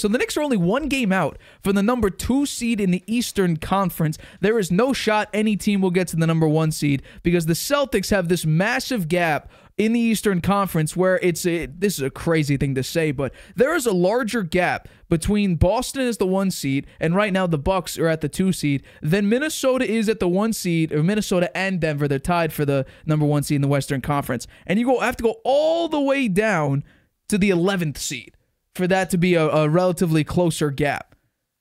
So the Knicks are only one game out from the number 2 seed in the Eastern Conference. There is no shot any team will get to the number 1 seed because the Celtics have this massive gap in the Eastern Conference where this is a crazy thing to say, but there is a larger gap between Boston as the 1 seed and right now the Bucks are at the 2 seed than Minnesota is at the 1 seed, or Minnesota and Denver. They're tied for the number 1 seed in the Western Conference. And you have to go all the way down to the 11th seed for that to be a relatively closer gap.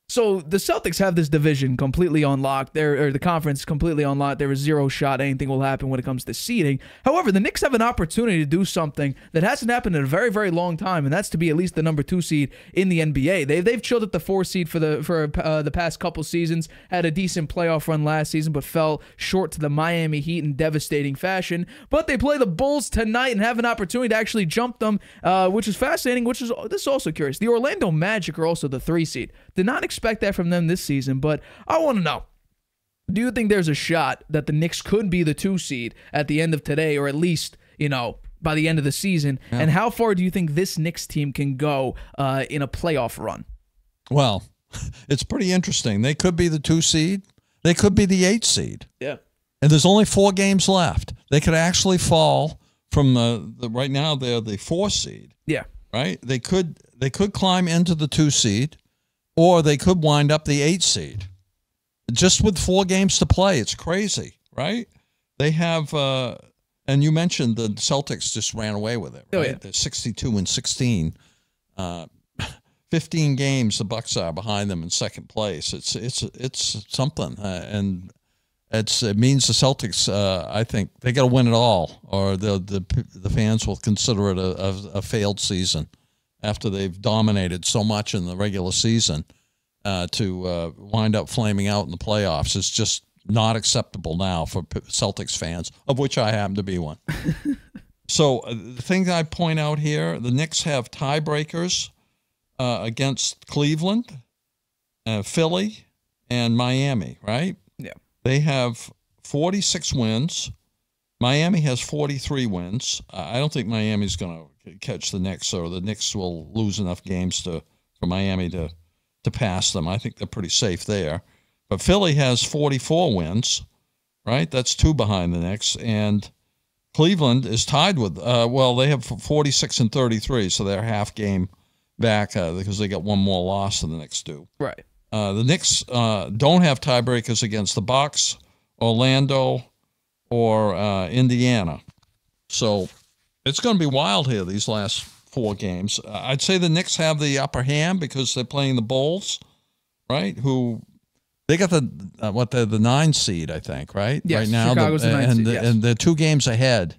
So the Celtics have this division completely on lock, or the conference completely on lock. There is zero shot anything will happen when it comes to seeding. However, the Knicks have an opportunity to do something that hasn't happened in a very, very long time, and that's to be at least the number 2 seed in the NBA. They've chilled at the 4 seed for the past couple seasons, had a decent playoff run last season, but fell short to the Miami Heat in devastating fashion. But they play the Bulls tonight and have an opportunity to actually jump them, which is fascinating. This is also curious. The Orlando Magic are also the 3 seed. Did not expect that from them this season, but I want to know, do you think there's a shot that the Knicks could be the 2 seed at the end of today, or at least, by the end of the season? Yeah. And how far do you think this Knicks team can go in a playoff run? Well, it's pretty interesting. They could be the 2 seed. They could be the 8 seed. Yeah. And there's only 4 games left. They could actually fall from right now they're the 4 seed. Yeah. Right? They could climb into the 2 seed. Or they could wind up the 8 seed. Just with 4 games to play. It's crazy, right? They have, and you mentioned the Celtics just ran away with it, right? Oh, yeah. They're 62-16. 15 games the Bucks are behind them in second place. It's something. And it means the Celtics, I think, they got to win it all, or the fans will consider it a failed season. After they've dominated so much in the regular season, to wind up flaming out in the playoffs is just not acceptable now for Celtics fans, of which I happen to be one. So the thing that I point out here, the Knicks have tiebreakers against Cleveland, Philly, and Miami, right? Yeah. They have 46 wins. Miami has 43 wins. I don't think Miami's going to catch the Knicks, or the Knicks will lose enough games for Miami to pass them. I think they're pretty safe there. But Philly has 44 wins, right? That's 2 behind the Knicks. And Cleveland is tied with, they have 46 and 33, so they're half game back because they got 1 more loss than the Knicks do. Right. The Knicks don't have tiebreakers against the Bucks, Orlando, or Indiana. So it's going to be wild here these last 4 games. I'd say the Knicks have the upper hand because they're playing the Bulls, right? Who they got the 9 seed, I think, right? Yes, right now, Chicago's the 9 seed, yes. And they're 2 games ahead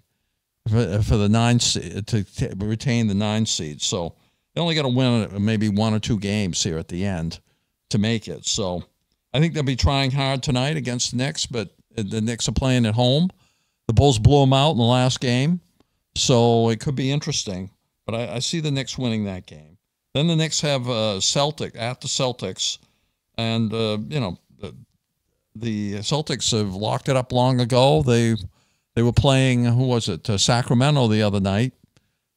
for the 9 seed to retain the 9 seed. So they only got to win maybe 1 or 2 games here at the end to make it. So I think they'll be trying hard tonight against the Knicks, but the Knicks are playing at home. The Bulls blew them out in the last game. So it could be interesting, but I see the Knicks winning that game. Then the Knicks have Celtics at the Celtics, and the Celtics have locked it up long ago. They were playing Sacramento the other night.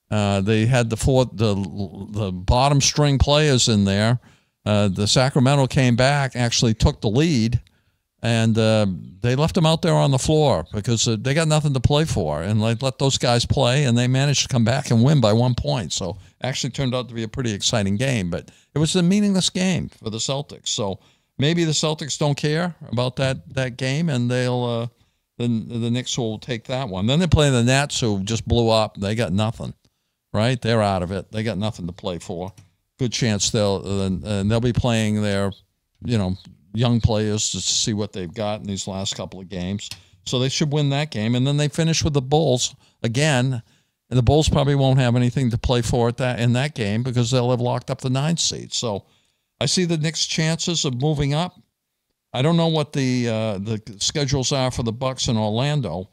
They had the bottom string players in there. The Sacramento came back, actually took the lead. And they left them out there on the floor because they got nothing to play for. And let those guys play, and they managed to come back and win by 1 point. So actually turned out to be a pretty exciting game. But it was a meaningless game for the Celtics. So maybe the Celtics don't care about that game, and they'll the Knicks will take that one. Then they're playing the Nets, who just blew up. They got nothing, right? They're out of it. They got nothing to play for. Good chance they'll be playing their, young players to see what they've got in these last couple of games. So they should win that game. And then they finish with the Bulls again. And the Bulls probably won't have anything to play for in that game because they'll have locked up the 9th seed. So I see the Knicks' chances of moving up. I don't know what the schedules are for the Bucks in Orlando.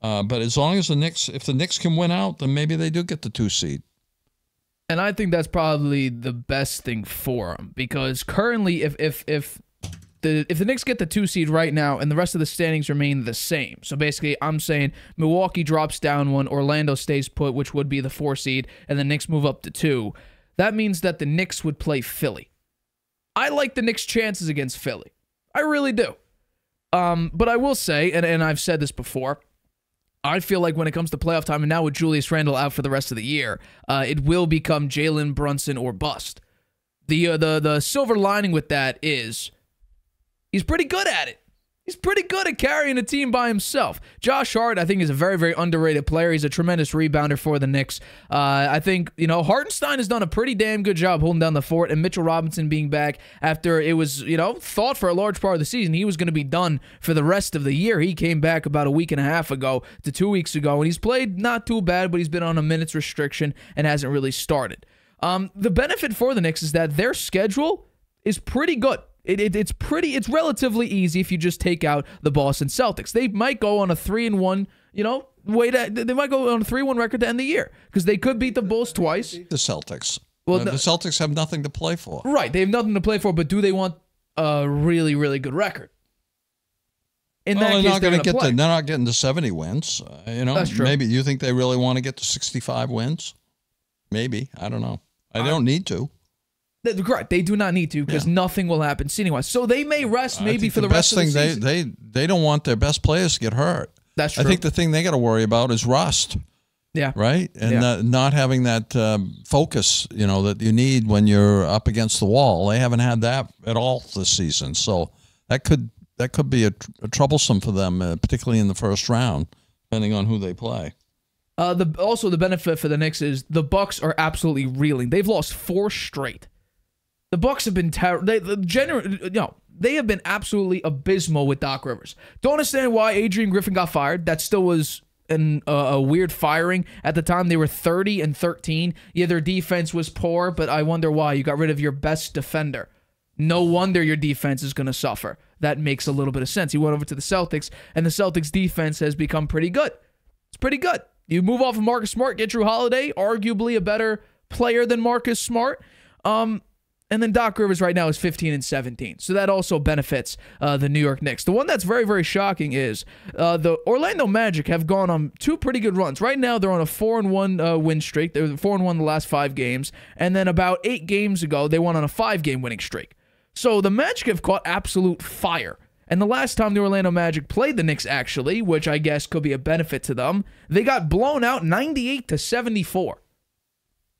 But as long as if the Knicks can win out, then maybe they do get the 2 seed. And I think that's probably the best thing for them, because currently if the Knicks get the 2 seed right now and the rest of the standings remain the same. So basically, I'm saying Milwaukee drops down 1, Orlando stays put, which would be the 4 seed, and the Knicks move up to 2. that means that the Knicks would play Philly. I like the Knicks' chances against Philly. I really do. But I will say, and I've said this before, I feel like when it comes to playoff time, and now with Julius Randle out for the rest of the year, it will become Jalen Brunson or bust. The silver lining with that is he's pretty good at it. He's pretty good at carrying a team by himself. Josh Hart, I think, is a very, very underrated player. He's a tremendous rebounder for the Knicks. I think, Hartenstein has done a pretty damn good job holding down the fort, and Mitchell Robinson being back after it was, thought for a large part of the season he was going to be done for the rest of the year. He came back about a week and a half ago to 2 weeks ago, and he's played not too bad, but he's been on a minutes restriction and hasn't really started. The benefit for the Knicks is that their schedule is pretty good. It's relatively easy if you just take out the Boston Celtics. They might go on a 3-1, they might go on a 3-1 record to end the year because they could beat the Bulls twice. The Celtics. Well, the Celtics have nothing to play for. Right, they have nothing to play for, but do they want a really, really good record? In that case, they're not getting to 70 wins. That's true. Maybe you think they really want to get to 65 wins? Maybe. I don't know. I don't need to. Correct. They do not need to because nothing will happen seating-wise. So they may rest maybe for the rest of the season. They don't want their best players to get hurt. That's true. I think the thing they got to worry about is rust. Yeah. Right? And not having that focus, that you need when you're up against the wall. They haven't had that at all this season. So that could be a troublesome for them, particularly in the first round, depending on who they play. Also, the benefit for the Knicks is the Bucks are absolutely reeling. They've lost 4 straight. The Bucks have been terrible. They have been absolutely abysmal with Doc Rivers. Don't understand why Adrian Griffin got fired. That still was a weird firing. At the time, they were 30-13. Yeah, their defense was poor, but I wonder why. You got rid of your best defender. No wonder your defense is going to suffer. That makes a little bit of sense. He went over to the Celtics, and the Celtics' defense has become pretty good. It's pretty good. You move off of Marcus Smart, get Drew Holiday, arguably a better player than Marcus Smart. And then Doc Rivers right now is 15-17. So that also benefits the New York Knicks. The one that's very, very shocking is the Orlando Magic have gone on 2 pretty good runs. Right now they're on a 4-1 win streak. They were 4-1 the last 5 games. And then about 8 games ago, they went on a 5-game winning streak. So the Magic have caught absolute fire. And the last time the Orlando Magic played the Knicks, actually, which I guess could be a benefit to them, they got blown out 98-74.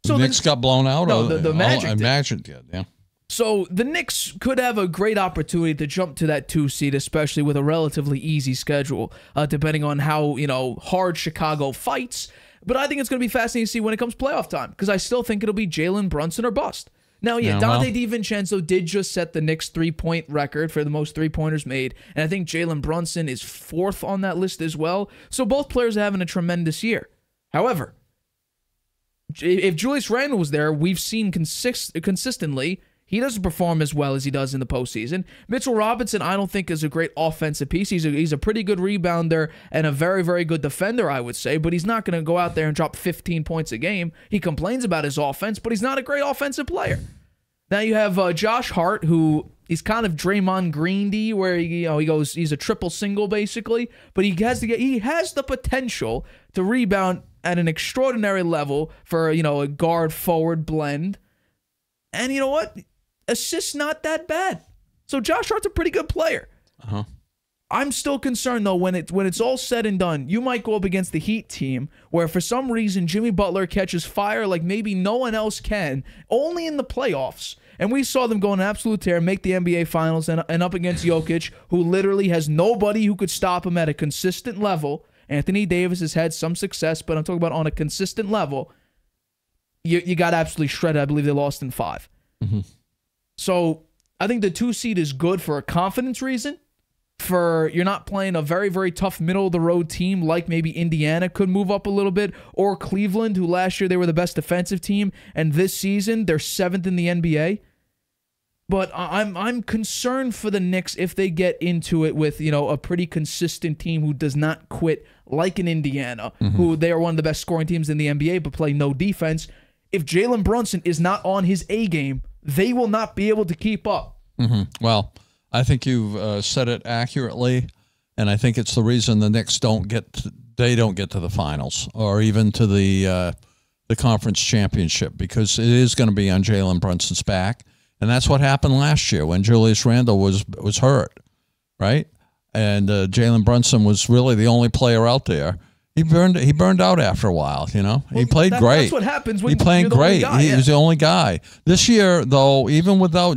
So the Knicks got blown out? No, the Magic did. Magic did, yeah. So the Knicks could have a great opportunity to jump to that 2 seed, especially with a relatively easy schedule, depending on how hard Chicago fights. But I think it's going to be fascinating to see when it comes playoff time, because I still think it'll be Jalen Brunson or bust. Now, Dante DiVincenzo did just set the Knicks 3-point record for the most 3-pointers made, and I think Jalen Brunson is 4th on that list as well. So both players are having a tremendous year. However, if Julius Randle was there, we've seen consistently he doesn't perform as well as he does in the postseason. Mitchell Robinson, I don't think, is a great offensive piece. He's a pretty good rebounder and a very, very good defender, I would say, but he's not going to go out there and drop 15 points a game. He complains about his offense, but he's not a great offensive player. Now you have Josh Hart, who he's kind of Draymond Green-y, where he goes, he's a triple single basically, but he has the potential to rebound at an extraordinary level for a guard forward blend. And you know what? Assists not that bad. So Josh Hart's a pretty good player. Uh-huh. I'm still concerned though when it's all said and done, you might go up against the Heat team where for some reason Jimmy Butler catches fire like maybe no one else can, only in the playoffs. And we saw them go on an absolute tear, make the NBA Finals, and up against Jokic, who literally has nobody who could stop him at a consistent level. Anthony Davis has had some success, but I'm talking about on a consistent level. You got absolutely shredded. I believe they lost in 5. Mm-hmm. So I think the 2 seed is good for a confidence reason. For you're not playing a very, very tough middle-of-the-road team like maybe Indiana could move up a little bit, or Cleveland, who last year they were the best defensive team, and this season they're 7th in the NBA. But I'm concerned for the Knicks if they get into it with a pretty consistent team who does not quit like in Indiana, who they are one of the best scoring teams in the NBA but play no defense. If Jalen Brunson is not on his A game, they will not be able to keep up. Mm-hmm. Well, I think you've said it accurately, and I think it's the reason the Knicks don't get to the finals or even to the the conference championship because it is going to be on Jalen Brunson's back. And that's what happened last year when Julius Randle was hurt, right? And Jalen Brunson was really the only player out there. He burned out after a while, you know. He played great. That's what happens when he played you're the great. Guy, he was the only guy. This year, though, even without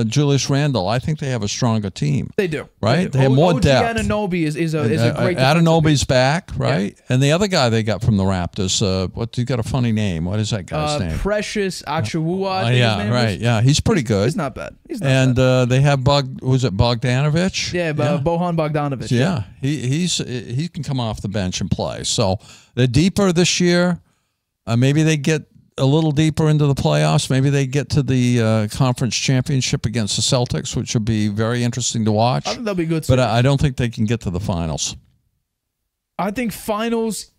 Julius Randle, I think they have a stronger team. They do, right? They have more depth. Anunoby is a great. Anunoby's back, right? Yeah. And the other guy they got from the Raptors, you got a funny name? What is that guy's name? Precious Achiuwa. Yeah, right. Yeah, he's pretty good. He's not bad. Bad. They have Bogdanovich? Yeah, Bojan Bogdanovich. Yeah, he can come off the bench and play. So they're deeper this year. Maybe they get a little deeper into the playoffs. Maybe they get to the conference championship against the Celtics, which would be very interesting to watch. I think that'll be good. But I don't think they can get to the finals. I think finals,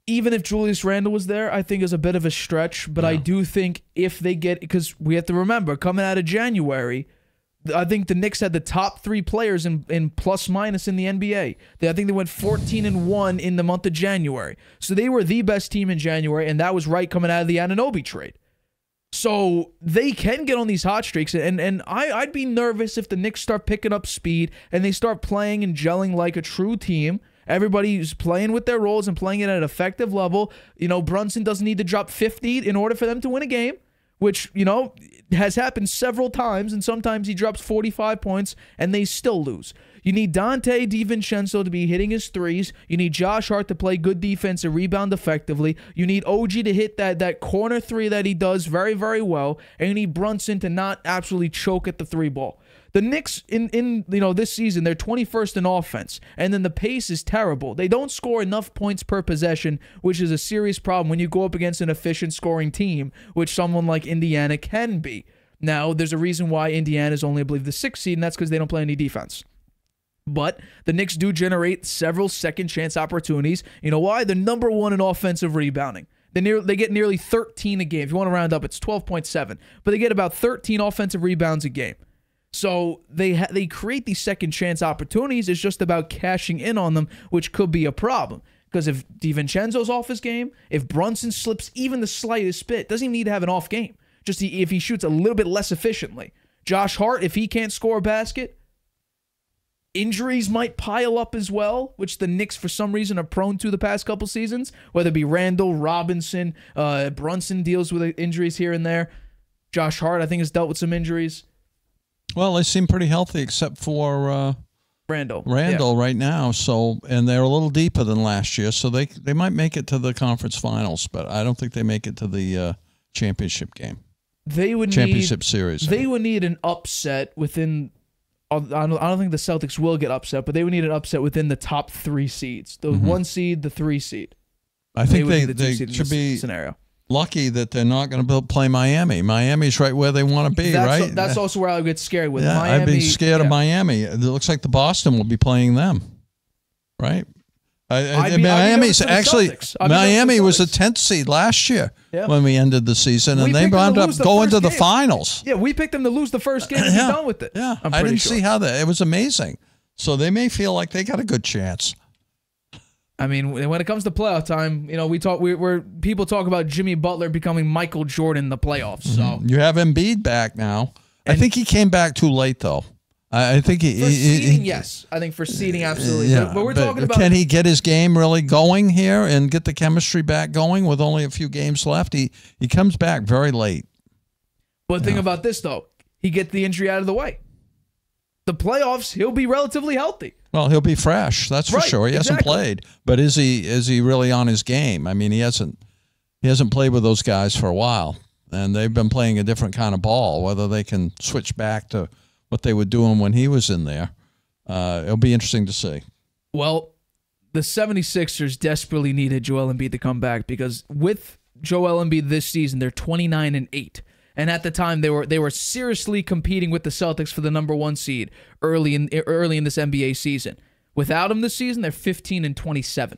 even if Julius Randle was there, I think is a bit of a stretch. But I do think if they get, because we have to remember, coming out of January, I think the Knicks had the top 3 players in plus minus in the NBA. I think they went 14-1 in the month of January. So they were the best team in January, and that was right coming out of the Anunoby trade. So they can get on these hot streaks, and I'd be nervous if the Knicks start picking up speed and they start playing and gelling like a true team. Everybody's playing with their roles and playing it at an effective level. You know, Brunson doesn't need to drop 50 in order for them to win a game, which, you know, has happened several times, and sometimes he drops 45 points and they still lose. You need Dante DiVincenzo to be hitting his threes. You need Josh Hart to play good defense and rebound effectively. You need OG to hit that corner 3 that he does very, very well, and you need Brunson to not absolutely choke at the 3 ball. The Knicks in this season, they're 21st in offense, and then the pace is terrible. They don't score enough points per possession, which is a serious problem when you go up against an efficient scoring team, which someone like Indiana can be. Now, there's a reason why Indiana is only, I believe, the 6th seed, and that's because they don't play any defense. But the Knicks do generate several second chance opportunities. You know why? They're number 1 in offensive rebounding. They get nearly 13 a game. If you want to round up, it's 12.7. But they get about 13 offensive rebounds a game. So they create these second chance opportunities. It's just about cashing in on them, which could be a problem. Because if DiVincenzo's off his game, if Brunson slips even the slightest bit, doesn't even need to have an off game. Just if he shoots a little bit less efficiently. Josh Hart, if he can't score a basket, injuries might pile up as well, which the Knicks for some reason are prone to the past couple seasons, whether it be Randall, Robinson, Brunson deals with injuries here and there. Josh Hart, I think, has dealt with some injuries. Well, they seem pretty healthy except for Randall right now. So, and they're a little deeper than last year, so they might make it to the conference finals, but I don't think they make it to the championship game. Championship series. They would need an upset within. I don't think the Celtics will get upset, but they would need an upset within the top 3 seeds, the 1 seed, the 3 seed. I think they should be scenario. Lucky that they're not going to play Miami. Miami's right where they want to be, right? That's also where I would get scared with Miami. I'd be scared of Miami. It looks like the Boston will be playing them, right? Miami's actually Miami was a 10th seed last year when we ended the season, and they wound up going to the finals. Yeah, we picked them to lose the first game and be done with it. Yeah, I didn't see how that. It was amazing. So they may feel like they got a good chance. I mean, when it comes to playoff time, you know, people talk about Jimmy Butler becoming Michael Jordan in the playoffs. So you have Embiid back now. I think he came back too late, though. I think seeding, yes. I think for seeding, absolutely. Yeah, but we're talking about, can he get his game really going here and get the chemistry back going with only a few games left? He comes back very late. But think about this, though. He gets the injury out of the way. The playoffs, he'll be relatively healthy. Well, he'll be fresh, that's for sure. He hasn't played, but is he really on his game? I mean, he hasn't played with those guys for a while, and they've been playing a different kind of ball. Whether they can switch back to what they were doing when he was in there, it'll be interesting to see. Well, the 76ers desperately needed Joel Embiid to come back because with Joel Embiid this season, they're 29-8. And at the time, they were seriously competing with the Celtics for the number 1 seed early in this NBA season. Without him this season, they're 15-27.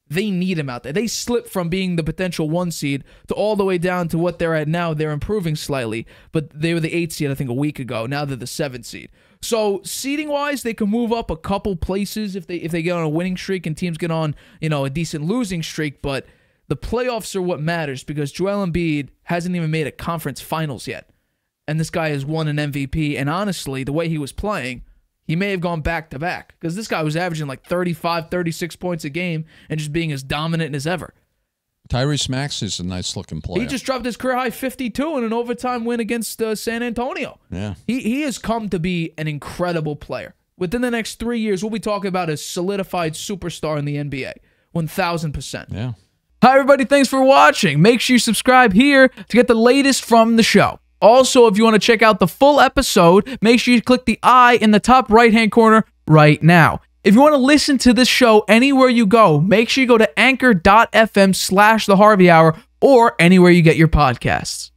They need him out there. They slipped from being the potential 1 seed to all the way down to what they're at now. They're improving slightly, but they were the 8th seed, I think, a week ago. Now they're the 7th seed. So seeding-wise, they can move up a couple places if they get on a winning streak and teams get on, a decent losing streak, but The playoffs are what matters because Joel Embiid hasn't even made a conference finals yet. And this guy has won an MVP. And honestly, the way he was playing, he may have gone back-to-back because this guy was averaging like 35, 36 points a game and just being as dominant as ever. Tyrese Maxey's a nice-looking player. He just dropped his career-high 52 in an overtime win against San Antonio. Yeah. He has come to be an incredible player. Within the next 3 years, we'll be talking about a solidified superstar in the NBA. 1,000%. Yeah. Hi, everybody. Thanks for watching. Make sure you subscribe here to get the latest from the show. Also, if you want to check out the full episode, make sure you click the I in the top right-hand corner right now. If you want to listen to this show anywhere you go, make sure you go to anchor.fm/The Harvey Hour or anywhere you get your podcasts.